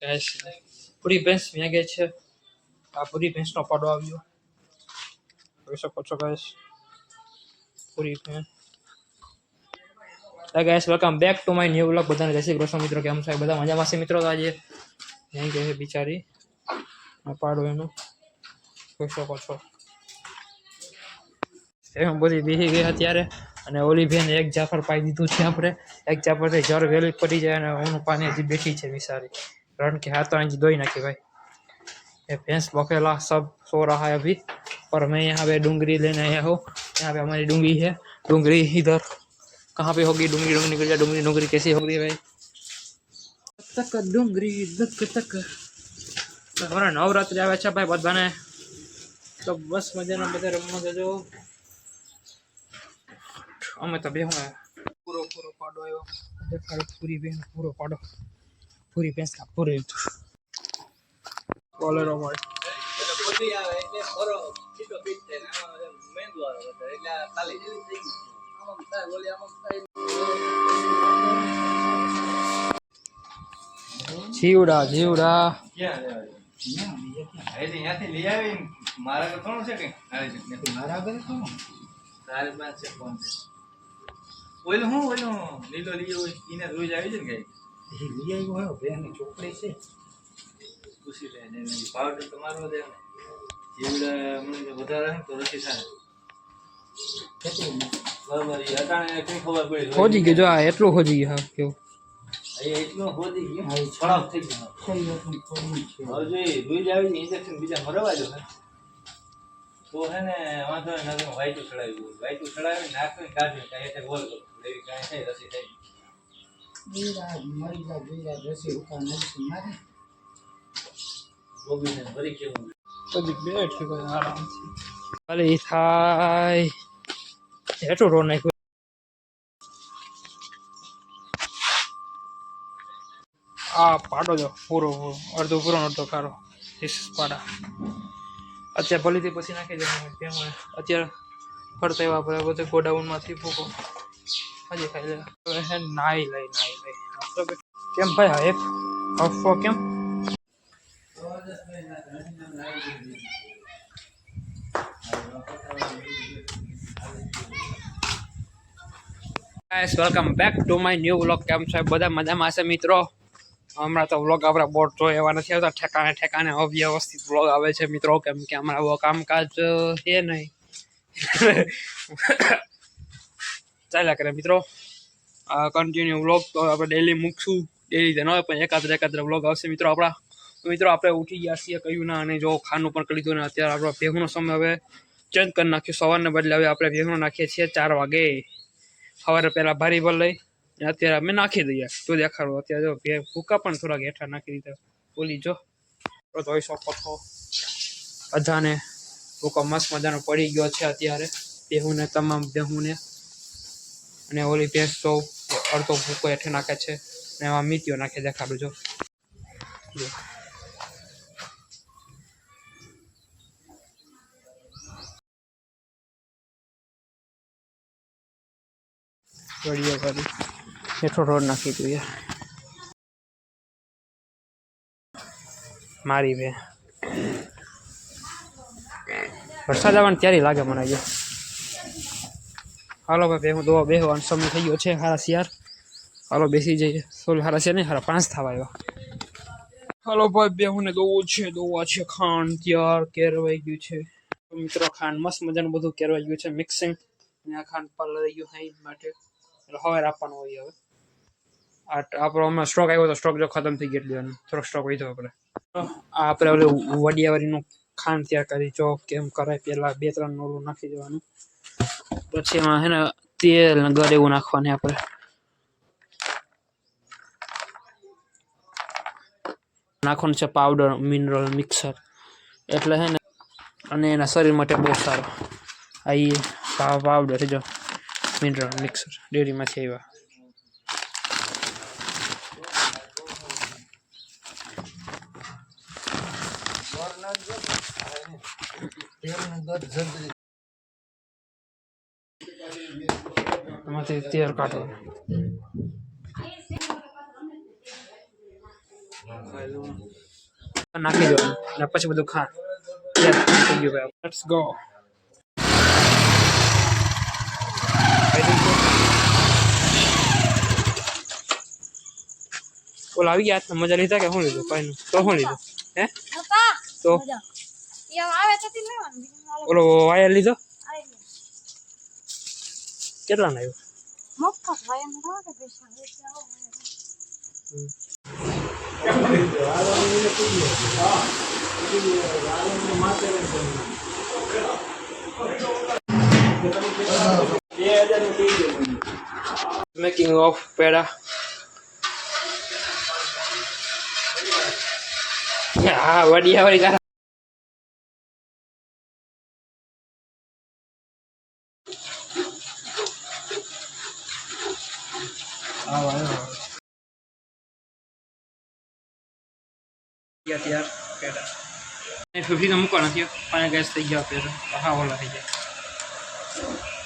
Guys પૂરી ભેંસ મેં ગઈ છે આ પૂરી ભેંસનો પાડો આવ્યો જોઈ શકો છો ગાઈસ પૂરી ભેંસ guys welcome back to my new vlog બધાને જય શ્રી કૃષ્ણ મિત્રો કેમ છો બધા મજામાં છે મિત્રો તો આજે અહીં ગઈ છે બિચારી આ પાડો એનો જોઈ શકો છો એમ બધી બેસી ગઈ અત્યારે અને ઓલી બેન એક જાફર પાઈ દીધું છે આપણે એક જાફરથી જર વેલી પડી જાય અને ઓનું પાણી હજી બેઠી છે વિચારી रण के हाथ तो दो ही ना कि भाई ये भैंस बकेला सब सो रहा है अभी और मैं यहाँ पे डूंगरी लेने आया हूँ यहाँ पे हमारी डूंगरी है डूंगरी इधर कहाँ पे होगी डूंगरी डूंगरी निकल जाए डूंगरी डूंगरी कैसी होगी भाई तक डूंगरी तक तक हमारा नवरात्रि आवे છે ભાઈ બધાને તો બસ મજાના બધા રમવા જજો અમે તો બેહું પૂરો પૂરો પાડો આવ્યો દેખાડો પૂરી બેન પૂરો પાડો પૂરી ભેંસ का पूरे બોલેરો હોય એટલે પૂરી આવે એટલે ફરો સીધો ફિટ થાય ને મેંદુ આવે એટલે ખાલી જેવી થઈ ગઈ આમ થાય બોલી આમ થાય જીવડા જીવડા ક્યાં અહીંયાથી લઈ આવી મારા તો કોણ છે કે મારા ઘરે કોણ તારે પાસે છે કોણ છે ઓઈલો હું ઓઈલો લીલો લીયો એને રોજ આવી છે ને ગાય લઈ આવ્યો હોય બેની ચોકડી છે પૂછી લે ને પાવડર તમારો દે જીવડા મને વધારે તો રસી થાય બરાબર એ અટાણે કઈ ખબર પડી હોજી ગયો જો આ એટલું હોજી ગયો કેવું એ એટલું હોજી ગયો ખરાબ થઈ ગયો કઈ વાત નહીં હવે રોજ આવી ઇન્જેક્શન બીજા મરવા જો તો હે ને વાંધો ને વાઈટું ચડાવી નાખી કાઢી કાંઈ એટલે ગોલ એવી કાંઈ થઈ રસી થઈ મરી જાય રસી ઉકા નથી મારે ગોબીને ભરી કેવું બધી બેઠ છે આરામથી ભલે થાય એટલું રો નાખ્યું આ પાડો જો પૂરો અડધો પૂરો અડધો કારો પાડા અત્યારે ભલીથી પછી નાખી દેવાનું અત્યારે ફરતા એવા આપણે બધે ગોડાઉનમાંથી ફૂકો હજી ખાઈ લે હે નાઈ લઈ કેમ ભાઈ હા એક અફો કેમ guys welcome back to my new vlog કેમ છે બધા મજામાં હશે મિત્રો હમણાં તો વ્લોગ આપણા બોટ જો એવા નથી આવતા ઠેકાણે ઠેકાણે અવ્યવસ્થિત વ્લોગ આવે છે મિત્રો કેમ કે હમણાં બહુ કામકાજ છે નહીં ચાલ્યા કરે મિત્રો કન્ટિન્યુ વ્લોગ તો આપણે ડેલી મૂકશું ડેલી તો ન હોય પણ એકાદ વ્લોગ આવશે મિત્રો આપણા તો મિત્રો આપણે ઉઠી ગયા છીએ કહ્યું ના અને જો ખાનું પણ કરી દીધું ને અત્યારે આપણો ભેગુનો સમય હવે ચેન્જ કરી નાખ્યો સવારને બદલે હવે આપણે ભેગુનો નાખીએ છીએ 4 વાગે સવારે પહેલાં ભારી ભર લઈ અત્યારે અમે નાખી દઈએ તો દેખાડો અત્યારે જો ભૂકા પણ થોડાક હેઠા નાખી દીધા બોલી જો જોઈ શકો છો બધાને ભૂકો મસ્ત મજાનો પડી ગયો છે અત્યારે બેહુને તમામ બેહુને અને ઓલી ભેંસ તો અડધો ભૂકો હેઠે નાખે છે ને એમાં મીટીઓ નાખે દેખાડું જો વડીઓ કરી હેઠો રોડ નાખી દઉં યાર મારી બે વરસાદ આવવાનું ત્યારે લાગે મને અહીંયા હાલો ભાઈ હું દવા બેહો અને સમય થઈ ગયો છે હારા શિયાર હાલો બેસી જઈએ સોલ હારા શિયાર નહીં હારા 5 થવા આવ્યા હાલો ભાઈ બેહુને દોવા છે ખાંડ તૈયાર કેરવાઈ ગયું છે મિત્રો ખાંડ મસ્ત મજાનું બધું કેરવાઈ ગયું છે મિક્સિંગ અને આ ખાંડ પર લઈ ગયું હાઈ માટે એટલે હવે આપવાનું હોય હવે આપણો હમણાં સ્ટોક આવ્યો તો સ્ટોક જો ખતમ થઈ ગયો એટલે થોડોક સ્ટોક વધ્યો આપણે આપણે ઓલે વડિયાવાળીનું ખાંડ તૈયાર કરી જો કેમ કરાય પહેલાં 2-3 નોરું નાખી દેવાનું પછી એમાં હે ને તેલ ને ગળ એવું નાખવાની આપણે નાખવાનું છે પાવડર મિનરલ મિક્સર એટલે હે ને અને એના શરીર માટે બહુ સારો આ એ પાવડર જો મિનરલ મિક્સર ડેરીમાંથી આવ્યા એમાંથી તેલ કાઢો નાખી દેવાનું અને પછી બધું ખા થઈ ગયું ભાઈ. Let's go. ઓલા આવી ગયા હાથમાં મજા લીધા કે શું લીધું? કઈ તો શું લીધું? હે તો ઓલો વાયર લીધો કેટલા ના આવ્યું? મેકિંગ ઓફ પેડા. હા વડિયા વાળી ગારા. તૈયાર પેડા 50 મૂકવાના થયો 5 ગેસ થઈ ગયા પેડા. હા ઓલા થઈ ગયા.